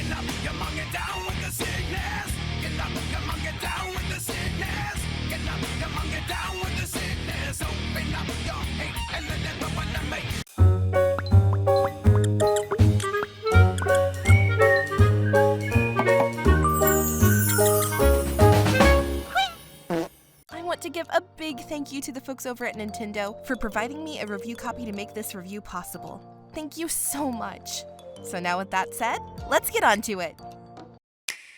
Can I move your monkey down with the sickness? Can I move your monkey down with the sickness? Can I move your monkey down with the sickness? Open up your hate and let everyone to make. I want to give a big thank you to the folks over at Nintendo for providing me a review copy to make this review possible. Thank you so much. So now with that said, let's get on to it.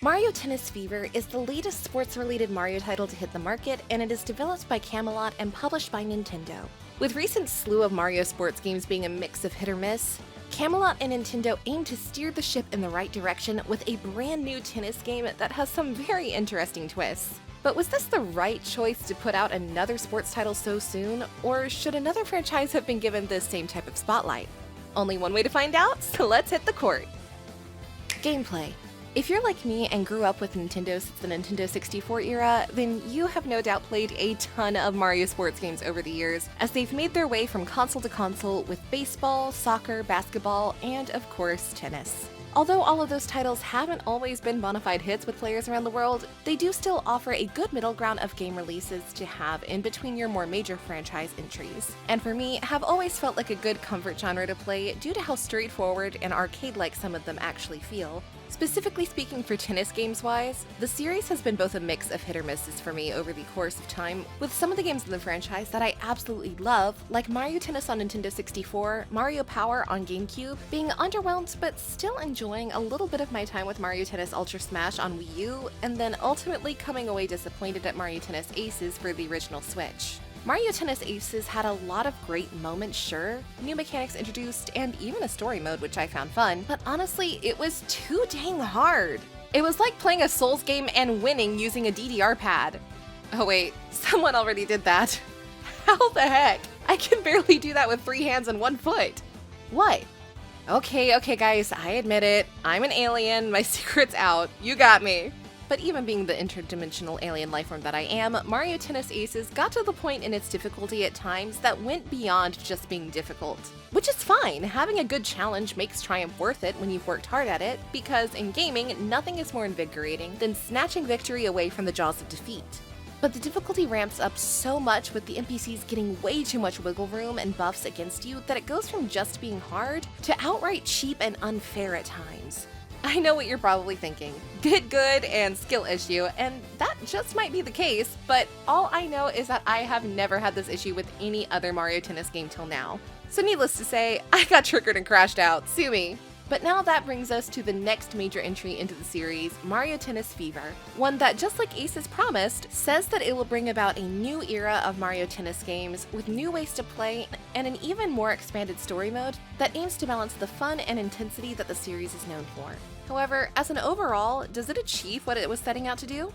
Mario Tennis Fever is the latest sports-related Mario title to hit the market, and it is developed by Camelot and published by Nintendo. With recent slew of Mario sports games being a mix of hit or miss, Camelot and Nintendo aim to steer the ship in the right direction with a brand new tennis game that has some very interesting twists. But was this the right choice to put out another sports title so soon, or should another franchise have been given this same type of spotlight? Only one way to find out, so let's hit the court. Gameplay. If you're like me and grew up with Nintendo since the Nintendo 64 era, then you have no doubt played a ton of Mario sports games over the years, as they've made their way from console to console with baseball, soccer, basketball, and of course, tennis. Although all of those titles haven't always been bona fide hits with players around the world, they do still offer a good middle ground of game releases to have in between your more major franchise entries. And for me, have always felt like a good comfort genre to play due to how straightforward and arcade-like some of them actually feel. Specifically speaking for tennis games-wise, the series has been both a mix of hit or misses for me over the course of time, with some of the games in the franchise that I absolutely love, like Mario Tennis on Nintendo 64, Mario Power on GameCube, being underwhelmed but still enjoying a little bit of my time with Mario Tennis Ultra Smash on Wii U, and then ultimately coming away disappointed at Mario Tennis Aces for the original Switch. Mario Tennis Aces had a lot of great moments, sure, new mechanics introduced, and even a story mode which I found fun, but honestly, it was too dang hard. It was like playing a Souls game and winning using a DDR pad. Oh wait, someone already did that. How the heck? I can barely do that with 3 hands and 1 foot. What? Okay guys, I admit it. I'm an alien, my secret's out. You got me. But even being the interdimensional alien lifeform that I am, Mario Tennis Aces got to the point in its difficulty at times that went beyond just being difficult. Which is fine, having a good challenge makes Triumph worth it when you've worked hard at it, because in gaming, nothing is more invigorating than snatching victory away from the jaws of defeat. But the difficulty ramps up so much with the NPCs getting way too much wiggle room and buffs against you that it goes from just being hard to outright cheap and unfair at times. I know what you're probably thinking. Get good and skill issue, and that just might be the case, but all I know is that I have never had this issue with any other Mario Tennis game till now. So needless to say, I got triggered and crashed out, sue me. But now that brings us to the next major entry into the series, Mario Tennis Fever, one that, just like Aces promised, says that it will bring about a new era of Mario Tennis games with new ways to play and an even more expanded story mode that aims to balance the fun and intensity that the series is known for. However, as an overall, does it achieve what it was setting out to do?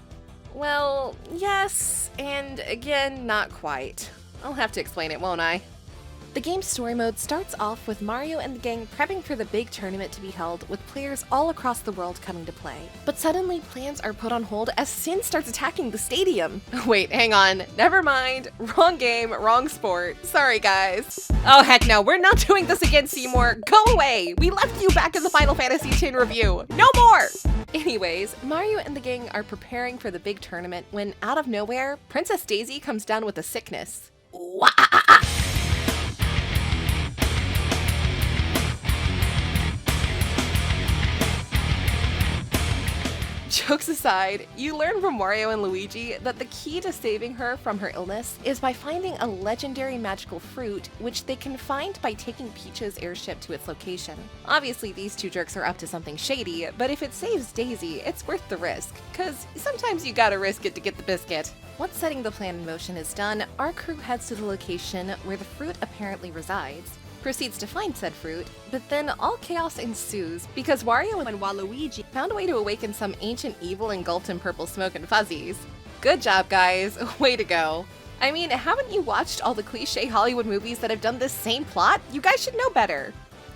Well, yes, and again, not quite. I'll have to explain it, won't I? The game's story mode starts off with Mario and the gang prepping for the big tournament to be held, with players all across the world coming to play. But suddenly, plans are put on hold as Sin starts attacking the stadium. Wait, hang on. Never mind. Wrong game, wrong sport. Sorry, guys. Oh, heck no. We're not doing this again, Seymour. Go away. We left you back in the Final Fantasy X review. No more! Anyways, Mario and the gang are preparing for the big tournament when, out of nowhere, Princess Daisy comes down with a sickness. Wah! Jokes aside, you learn from Mario and Luigi that the key to saving her from her illness is by finding a legendary magical fruit, which they can find by taking Peach's airship to its location. Obviously, these two jerks are up to something shady, but if it saves Daisy, it's worth the risk, cause sometimes you gotta risk it to get the biscuit. Once setting the plan in motion is done, our crew heads to the location where the fruit apparently resides, proceeds to find said fruit, but then all chaos ensues because Wario and Waluigi found a way to awaken some ancient evil engulfed in purple smoke and fuzzies. Good job, guys. Way to go. I mean, haven't you watched all the cliche Hollywood movies that have done this same plot? You guys should know better.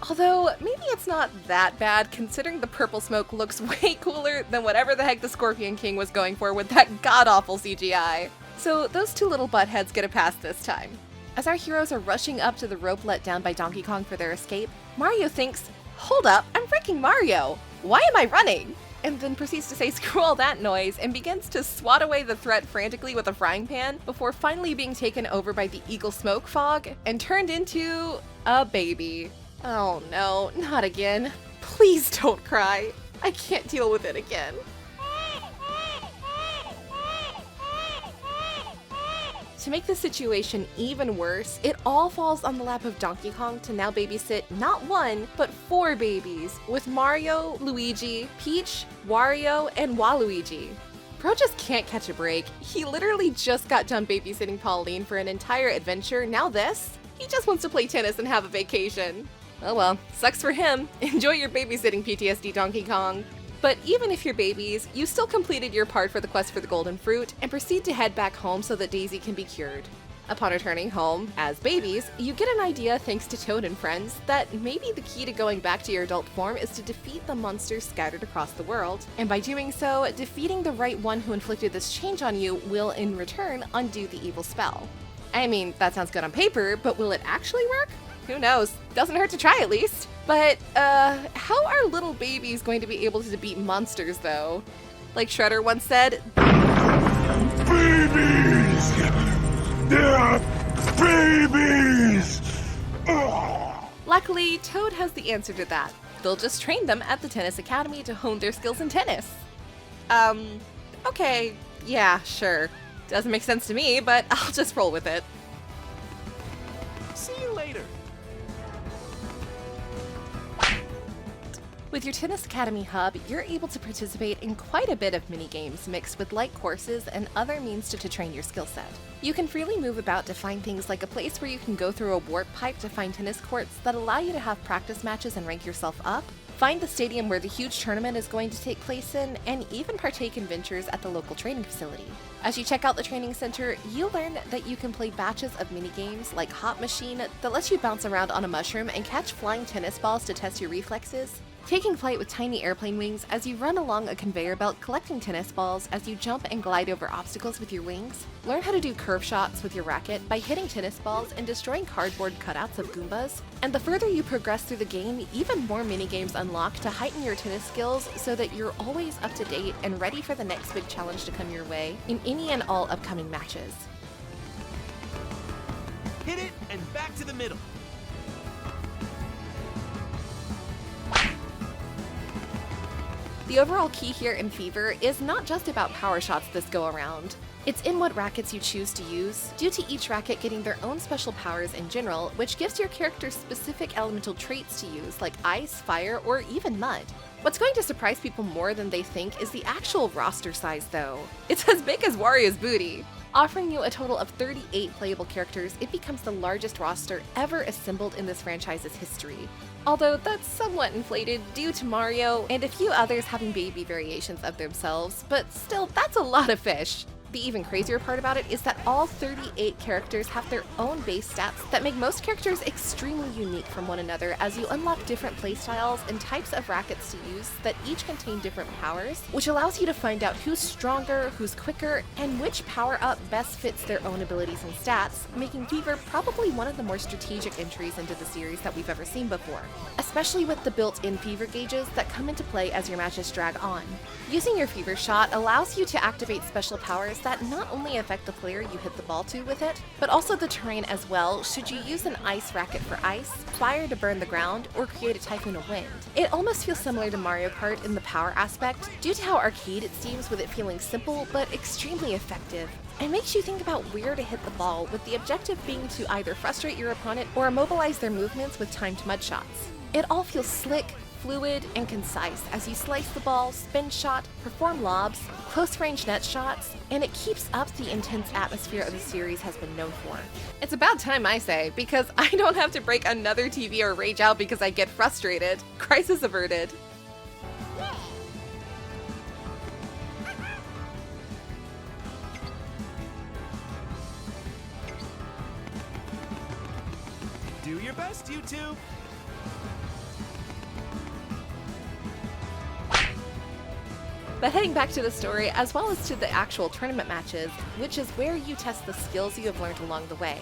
Although, maybe it's not that bad considering the purple smoke looks way cooler than whatever the heck the Scorpion King was going for with that god-awful CGI. So those two little buttheads get a pass this time. As our heroes are rushing up to the rope let down by Donkey Kong for their escape, Mario thinks, hold up, I'm freaking Mario! Why am I running? And then proceeds to say screw all that noise and begins to swat away the threat frantically with a frying pan before finally being taken over by the eagle smoke fog and turned into a baby. Oh no, not again. Please don't cry. I can't deal with it again. To make the situation even worse, it all falls on the lap of Donkey Kong to now babysit not one, but 4 babies, with Mario, Luigi, Peach, Wario, and Waluigi. Bro just can't catch a break. He literally just got done babysitting Pauline for an entire adventure, now this? He just wants to play tennis and have a vacation. Oh well, sucks for him. Enjoy your babysitting PTSD, Donkey Kong. But even if you're babies, you still completed your part for the quest for the golden fruit and proceed to head back home so that Daisy can be cured. Upon returning home, as babies, you get an idea thanks to Toad and friends that maybe the key to going back to your adult form is to defeat the monsters scattered across the world, and by doing so, defeating the right one who inflicted this change on you will in return undo the evil spell. I mean, that sounds good on paper, but will it actually work? Who knows? Doesn't hurt to try at least. But, how are little babies going to be able to beat monsters, though? Like Shredder once said, Babies! They're babies! Luckily, Toad has the answer to that. They'll just train them at the Tennis Academy to hone their skills in tennis. Okay, yeah, sure. Doesn't make sense to me, but I'll just roll with it. See you later. With your Tennis Academy hub, you're able to participate in quite a bit of mini-games mixed with light courses and other means to train your skill set. You can freely move about to find things like a place where you can go through a warp pipe to find tennis courts that allow you to have practice matches and rank yourself up, find the stadium where the huge tournament is going to take place in, and even partake in ventures at the local training facility. As you check out the training center, you learn that you can play batches of mini-games like Hop Machine that lets you bounce around on a mushroom and catch flying tennis balls to test your reflexes, taking flight with tiny airplane wings as you run along a conveyor belt collecting tennis balls as you jump and glide over obstacles with your wings, learn how to do curve shots with your racket by hitting tennis balls and destroying cardboard cutouts of Goombas, and the further you progress through the game, even more minigames unlock to heighten your tennis skills so that you're always up to date and ready for the next big challenge to come your way in any and all upcoming matches. Hit it and back to the middle. The overall key here in Fever is not just about power shots this go around. It's in what rackets you choose to use, due to each racket getting their own special powers in general, which gives your character specific elemental traits to use like ice, fire, or even mud. What's going to surprise people more than they think is the actual roster size though. It's as big as Wario's booty. Offering you a total of 38 playable characters, it becomes the largest roster ever assembled in this franchise's history. Although that's somewhat inflated due to Mario and a few others having baby variations of themselves, but still, that's a lot of fish. The even crazier part about it is that all 38 characters have their own base stats that make most characters extremely unique from one another as you unlock different playstyles and types of rackets to use that each contain different powers, which allows you to find out who's stronger, who's quicker, and which power-up best fits their own abilities and stats, making Fever probably one of the more strategic entries into the series that we've ever seen before, especially with the built-in Fever gauges that come into play as your matches drag on. Using your Fever shot allows you to activate special powers that not only affect the player you hit the ball to with it, but also the terrain as well should you use an ice racket for ice, fire to burn the ground, or create a typhoon of wind. It almost feels similar to Mario Kart in the power aspect, due to how arcade it seems with it feeling simple but extremely effective. It makes you think about where to hit the ball, with the objective being to either frustrate your opponent or immobilize their movements with timed mud shots. It all feels slick, fluid, and concise as you slice the ball, spin shot, perform lobs, close-range net shots, and it keeps up the intense atmosphere of the series has been known for. It's about time, I say, because I don't have to break another TV or rage out because I get frustrated. Crisis averted. Do your best, YouTube. But heading back to the story, as well as to the actual tournament matches, which is where you test the skills you have learned along the way.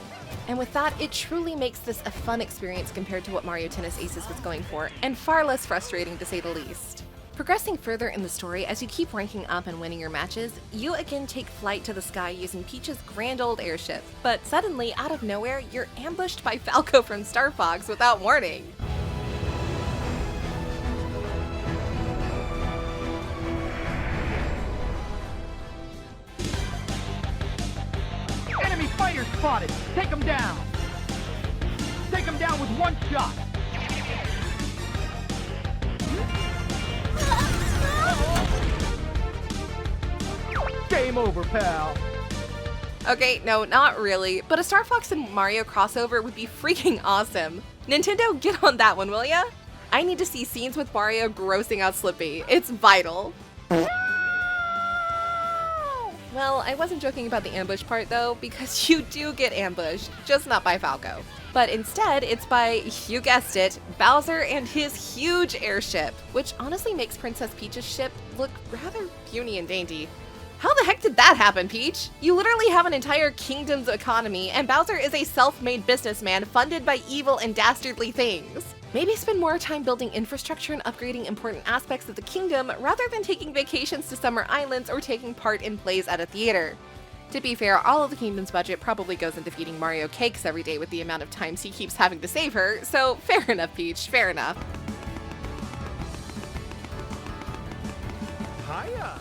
And with that, it truly makes this a fun experience compared to what Mario Tennis Aces was going for, and far less frustrating to say the least. Progressing further in the story, as you keep ranking up and winning your matches, you again take flight to the sky using Peach's grand old airship. But suddenly, out of nowhere, you're ambushed by Falco from Star Fox without warning. Enemy fighter spotted! Take him down! Take him down with one shot! Game over, pal! Okay, no, not really, but a Star Fox and Mario crossover would be freaking awesome. Nintendo, get on that one, will ya? I need to see scenes with Wario grossing out Slippy. It's vital. Well, I wasn't joking about the ambush part though, because you do get ambushed, just not by Falco. But instead, it's by, you guessed it, Bowser and his huge airship, which honestly makes Princess Peach's ship look rather puny and dainty. How the heck did that happen, Peach? You literally have an entire kingdom's economy, and Bowser is a self-made businessman funded by evil and dastardly things. Maybe spend more time building infrastructure and upgrading important aspects of the kingdom rather than taking vacations to summer islands or taking part in plays at a theater. To be fair, all of the kingdom's budget probably goes into feeding Mario cakes every day with the amount of times he keeps having to save her, so fair enough, Peach, fair enough. Hiya!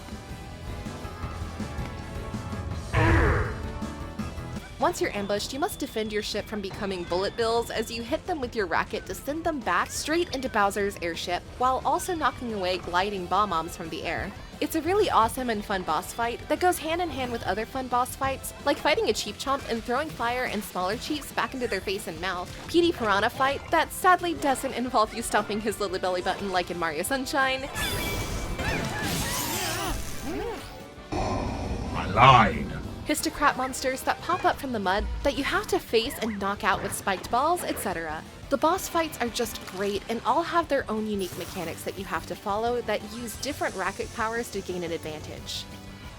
Once you're ambushed, you must defend your ship from becoming bullet bills as you hit them with your racket to send them back straight into Bowser's airship, while also knocking away gliding bomb-bombs from the air. It's a really awesome and fun boss fight that goes hand in hand with other fun boss fights, like fighting a Cheep Chomp and throwing fire and smaller Cheeps back into their face and mouth, Petey Piranha fight that sadly doesn't involve you stomping his little belly button like in Mario Sunshine. I lied. Histocrat monsters that pop up from the mud that you have to face and knock out with spiked balls, etc. The boss fights are just great and all have their own unique mechanics that you have to follow that use different racket powers to gain an advantage.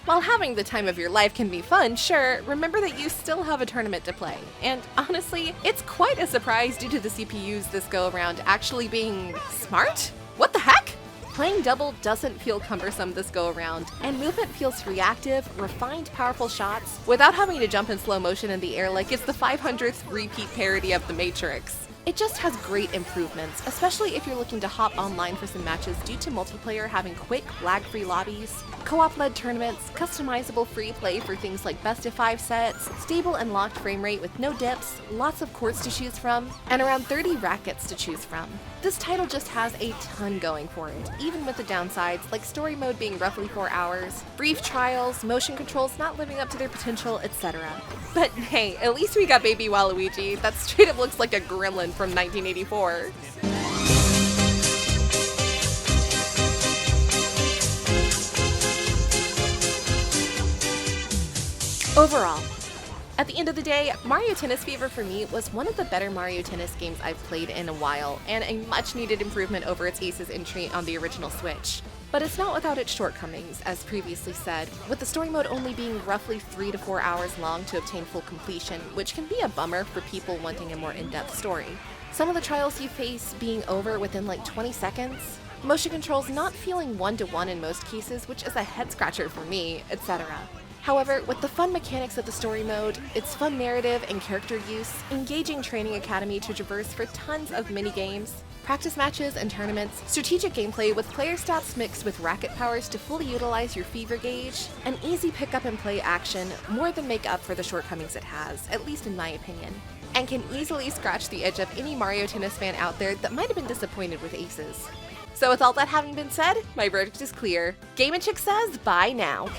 While having the time of your life can be fun, sure, remember that you still have a tournament to play. And honestly, it's quite a surprise due to the CPUs this go around actually being smart? What the heck? Playing double doesn't feel cumbersome this go around, and movement feels reactive, refined, powerful shots, without having to jump in slow motion in the air like it's the 500th repeat parody of The Matrix. It just has great improvements, especially if you're looking to hop online for some matches due to multiplayer having quick, lag-free lobbies, co-op-led tournaments, customizable free play for things like best of 5 sets, stable and locked frame rate with no dips, lots of courts to choose from, and around 30 rackets to choose from. This title just has a ton going for it, even with the downsides like story mode being roughly 4 hours, brief trials, motion controls not living up to their potential, etc. But hey, at least we got Baby Waluigi that straight up looks like a gremlin from 1984. Overall, at the end of the day, Mario Tennis Fever for me was one of the better Mario Tennis games I've played in a while, and a much needed improvement over its Aces entry on the original Switch. But it's not without its shortcomings, as previously said, with the story mode only being roughly 3 to 4 hours long to obtain full completion, which can be a bummer for people wanting a more in-depth story. Some of the trials you face being over within like 20 seconds, motion controls not feeling one-to-one in most cases, which is a head-scratcher for me, etc. However, with the fun mechanics of the story mode, its fun narrative and character use, engaging training academy to traverse for tons of mini-games, practice matches and tournaments, strategic gameplay with player stats mixed with racket powers to fully utilize your fever gauge, and easy pick-up and play action more than make up for the shortcomings it has, at least in my opinion, and can easily scratch the itch of any Mario Tennis fan out there that might have been disappointed with Aces. So with all that having been said, my verdict is clear. Game and Chick says bye now.